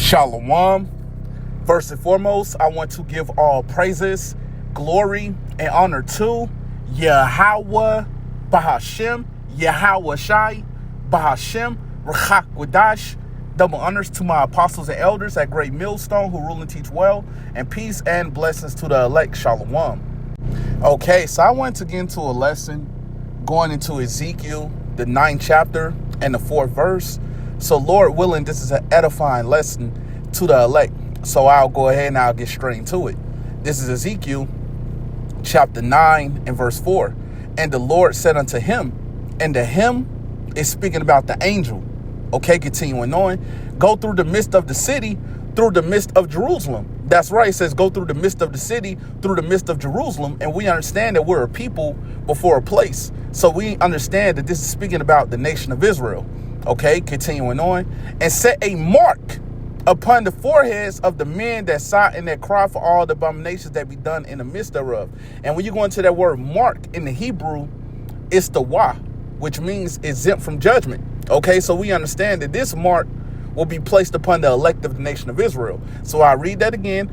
Shalom. First and foremost, I want to give all praises, glory, and honor to Yahweh Bahashem, Yahweh Shai, Bahashem, Rachak Wadash. Double honors to my apostles and elders at Great Millstone who rule and teach well, and peace and blessings to the elect. Shalom. Okay, so I want to get into a lesson going into Ezekiel, the 9th chapter and the 4th verse. So Lord willing, this is an edifying lesson to the elect. So I'll go ahead and I'll get straight into it. This is Ezekiel chapter 9 and verse 4. And the Lord said unto him, and the him is speaking about the angel. Okay, continuing on. Go through the midst of the city, through the midst of Jerusalem. That's right. It says go through the midst of the city, through the midst of Jerusalem. And we understand that we're a people before a place. So we understand that this is speaking about the nation of Israel. Okay, continuing on. And set a mark upon the foreheads of the men that sigh and that cry for all the abominations that be done in the midst thereof. And when you go into that word mark in the Hebrew, it's the wa, which means exempt from judgment. Okay, so we understand that this mark will be placed upon the elect of the nation of Israel. So I read that again.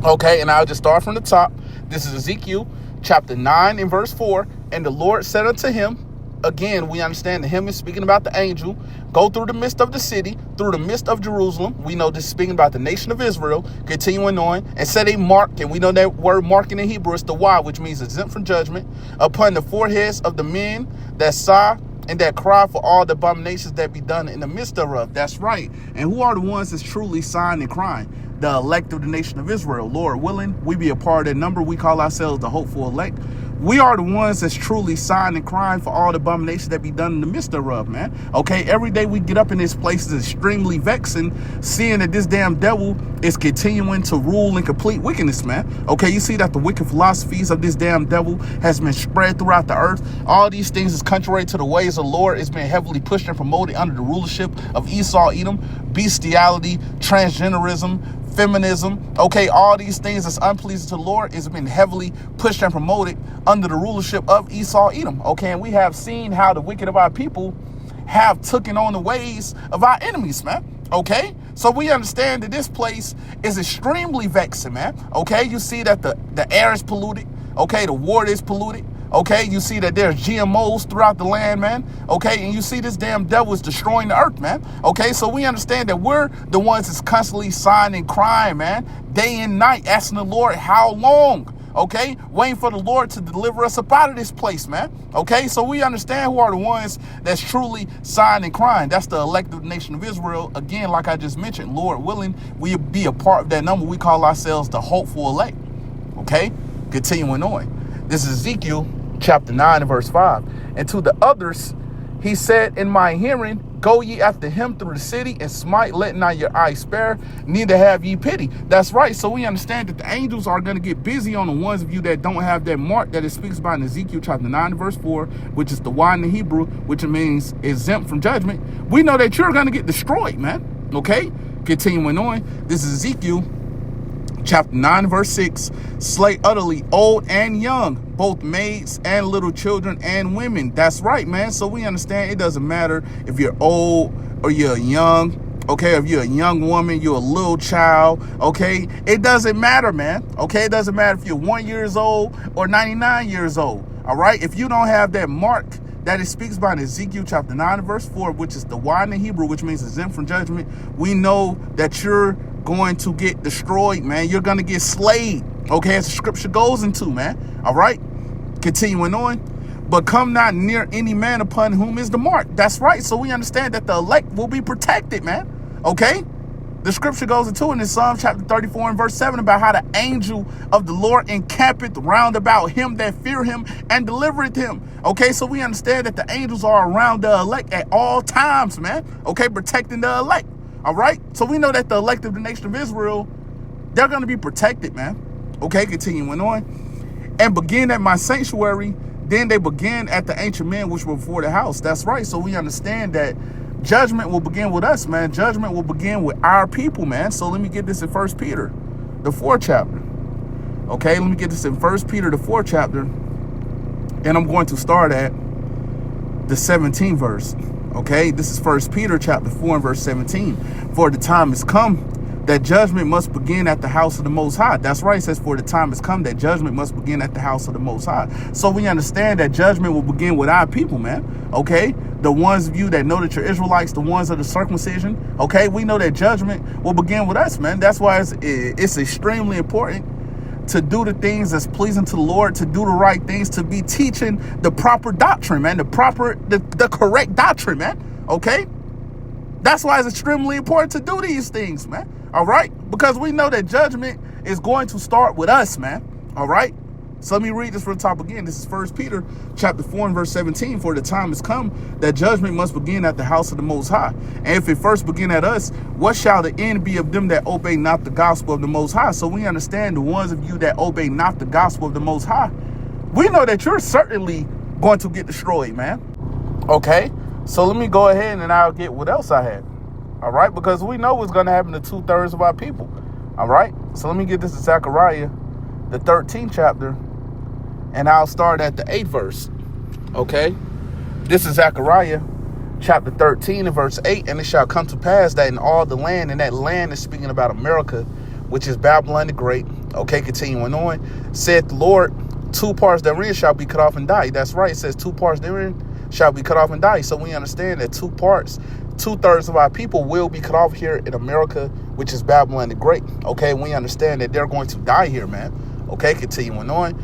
Okay, and I'll just start from the top. This is Ezekiel chapter 9 and verse 4. And the Lord said unto him, again, we understand that him is speaking about the angel. Go through the midst of the city, through the midst of Jerusalem. We know this is speaking about the nation of Israel. Continuing on, and set a mark, and we know that word mark in the Hebrew is the Y, which means exempt from judgment, upon the foreheads of the men that sigh and that cry for all the abominations that be done in the midst thereof. That's right. And who are the ones that's truly sighing and crying? The elect of the nation of Israel. Lord willing, we be a part of that number. We call ourselves the hopeful elect. We are the ones that's truly sighing and crying for all the abominations that be done in the midst thereof, man. Okay, every day we get up in this place is extremely vexing, seeing that this damn devil is continuing to rule in complete wickedness, man. Okay, you see that the wicked philosophies of this damn devil has been spread throughout the earth. All these things is contrary to the ways of the Lord. It's been heavily pushed and promoted under the rulership of Esau, Edom, bestiality, transgenderism, feminism. Okay, all these things that's unpleasing to the Lord has been heavily pushed and promoted under the rulership of Esau, Edom. Okay, and we have seen how the wicked of our people have taken on the ways of our enemies, man. Okay, so we understand that this place is extremely vexing, man. Okay, you see that the air is polluted. Okay, the water is polluted. Okay, you see that there's GMOs throughout the land, man. Okay, and you see this damn devil is destroying the earth, man. Okay, so we understand that we're the ones that's constantly sighing and crying, man, day and night, asking the Lord, how long? Okay, waiting for the Lord to deliver us up out of this place, man. Okay, so we understand who are the ones that's truly sighing and crying. That's the elected nation of Israel. Again, like I just mentioned, Lord willing, we'll be a part of that number. We call ourselves the hopeful elect. Okay, continuing on. This is Ezekiel chapter 9 and verse 5. And to the others, he said in my hearing, go ye after him through the city and smite, let not your eyes spare, neither have ye pity. That's right. So we understand that the angels are going to get busy on the ones of you that don't have that mark that it speaks about in Ezekiel chapter 9 and verse 4, which is the Y in the Hebrew, which means exempt from judgment. We know that you're going to get destroyed, man. Okay, continuing on. This is Ezekiel chapter 9 verse 6. Slay utterly old and young, both maids and little children and women. That's right, man. So we understand it doesn't matter if you're old or you're young. Okay, if you're a young woman, you're a little child. Okay, it doesn't matter, man. Okay, it doesn't matter if you're 1 year old or 99 years old. All right, if you don't have that mark that it speaks about in Ezekiel chapter 9 verse 4, which is the Y in the Hebrew, which means exempt from judgment, we know that you're going to get destroyed, man. You're going to get slayed. Okay, as the scripture goes into, man. All right, continuing on. But come not near any man upon whom is the mark. That's right. So we understand that the elect will be protected, man. Okay, the scripture goes into in Psalm chapter 34 and verse 7 about how the angel of the Lord encampeth round about him that fear him and delivereth him. Okay, so we understand that the angels are around the elect at all times, man. Okay, protecting the elect. All right, so we know that the elect of the nation of Israel, they're going to be protected, man. Okay, continuing on. And begin at my sanctuary, then they began at the ancient men which were before the house. That's right. So we understand that judgment will begin with us, man. Judgment will begin with our people, man. So let me get this in 1 Peter, the 4th chapter. Okay, let me get this in 1 Peter, the 4th chapter. And I'm going to start at the 17th verse. Okay, this is 1 Peter chapter 4 and verse 17. For the time is come that judgment must begin at the house of the Most High. That's right. It says, for the time has come that judgment must begin at the house of the Most High. So we understand that judgment will begin with our people, man. Okay? The ones of you that know that you're Israelites, the ones of the circumcision. Okay? We know that judgment will begin with us, man. That's why it's extremely important to do the things that's pleasing to the Lord, to do the right things, to be teaching the proper doctrine, man. The correct doctrine, man. Okay? That's why it's extremely important to do these things, man. All right? Because we know that judgment is going to start with us, man. All right? So let me read this from the top again. This is 1 Peter chapter 4 and verse 17. For the time has come that judgment must begin at the house of the Most High. And if it first begin at us, what shall the end be of them that obey not the gospel of the Most High? So we understand the ones of you that obey not the gospel of the Most High. We know that you're certainly going to get destroyed, man. Okay? So let me go ahead and I'll get what else I had. All right? Because we know what's going to happen to 2/3 of our people. All right? So let me get this to Zechariah, the 13th chapter, and I'll start at the 8th verse. Okay? This is Zechariah chapter 13 and verse 8. And it shall come to pass that in all the land, and that land is speaking about America, which is Babylon the Great. Okay, continuing on. Saith the Lord, 2 parts therein shall be cut off and die. That's right. It says 2 parts therein shall be cut off and die. So we understand that 2 parts, 2/3 of our people will be cut off here in America, which is Babylon the Great. Okay, we understand that they're going to die here, man. Okay, continuing on.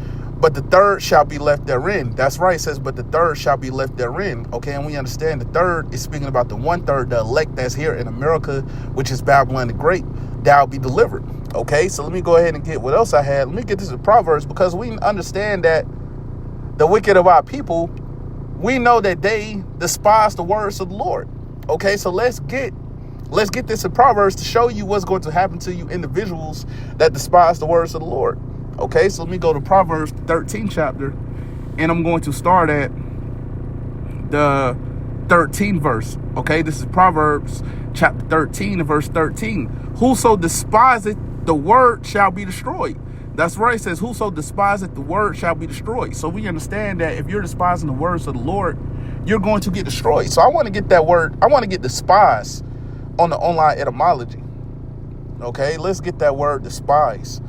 But the 3rd shall be left therein. That's right. It says, but the 3rd shall be left therein. Okay, and we understand the 3rd is speaking about the 1/3, the elect that's here in America, which is Babylon the Great, that will be delivered. Okay, so let me go ahead and get what else I had. Let me get this in Proverbs, because we understand that the wicked of our people, we know that they despise the words of the Lord. Okay, so let's get this in Proverbs to show you what's going to happen to you individuals that despise the words of the Lord. Okay, so let me go to Proverbs 13th chapter, and I'm going to start at the 13th verse. Okay, this is Proverbs chapter 13 and verse 13. Whoso despiseth the word shall be destroyed. That's right. It says, whoso despiseth the word shall be destroyed. So we understand that if you're despising the words of the Lord, you're going to get destroyed. So I want to get that word. I want to get despise on the online etymology. Okay, let's get that word despise.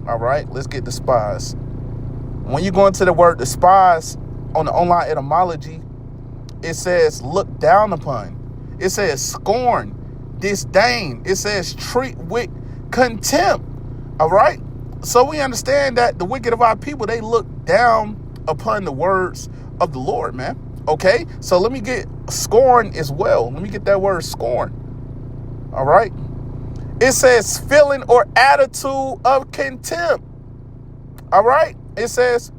All right, let's get despise. When you go into the word despise on the online etymology, it says look down upon. It says scorn, disdain. It says treat with contempt. All right. So we understand that the wicked of our people, they look down upon the words of the Lord, man. Okay. So let me get scorn as well. Let me get that word scorn. All right. It says feeling or attitude of contempt. All right. It says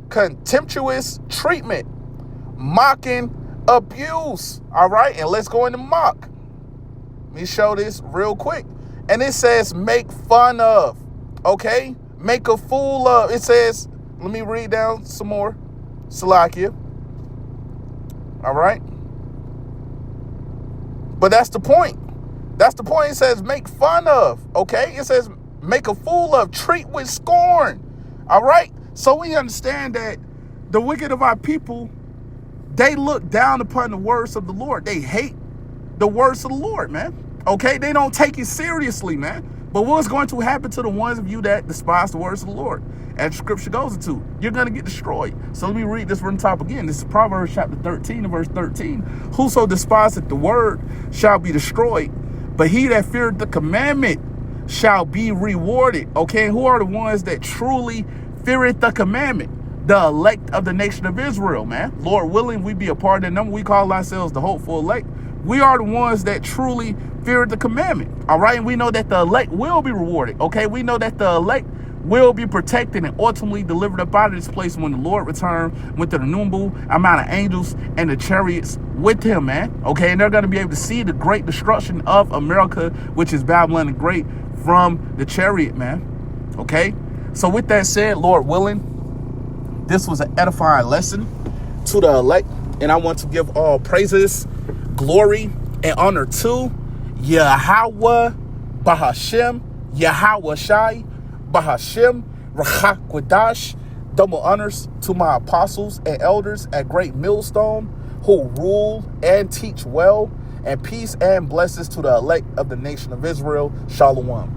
contemptuous treatment, mocking, abuse. All right. And let's go into mock. Let me show this real quick. And it says make fun of. Okay. Make a fool of. It says, let me read down some more. Salakia. All right. But that's the point. That's the point. It says make fun of. Okay. It says make a fool of, treat with scorn. All right. So we understand that the wicked of our people, they look down upon the words of the Lord. They hate the words of the Lord, man. Okay. They don't take it seriously, man. But what's going to happen to the ones of you that despise the words of the Lord? As the scripture goes into, you're going to get destroyed. So let me read this from the top again. This is Proverbs chapter 13 and verse 13. Whoso despiseth the word shall be destroyed, but he that feareth the commandment shall be rewarded. Okay, who are the ones that truly feareth the commandment? The elect of the nation of Israel, man. Lord willing, we be a part of that number. We call ourselves the hopeful elect. We are the ones that truly fear the commandment. All right. And we know that the elect will be rewarded. Okay. We know that the elect will be protected and ultimately delivered up out of this place when the Lord returns with the innumerable amount of angels and the chariots with him, man. Okay. And they're going to be able to see the great destruction of America, which is Babylon the Great, from the chariot, man. Okay. So with that said, Lord willing, this was an edifying lesson to the elect. And I want to give all praises, glory, and honor to Yahweh Bahashem, Yahweh Shai, Bahashem, Rachak Quadash. Double honors to my apostles and elders at Great Millstone who rule and teach well And peace and blessings to the elect of the nation of Israel. Shalom.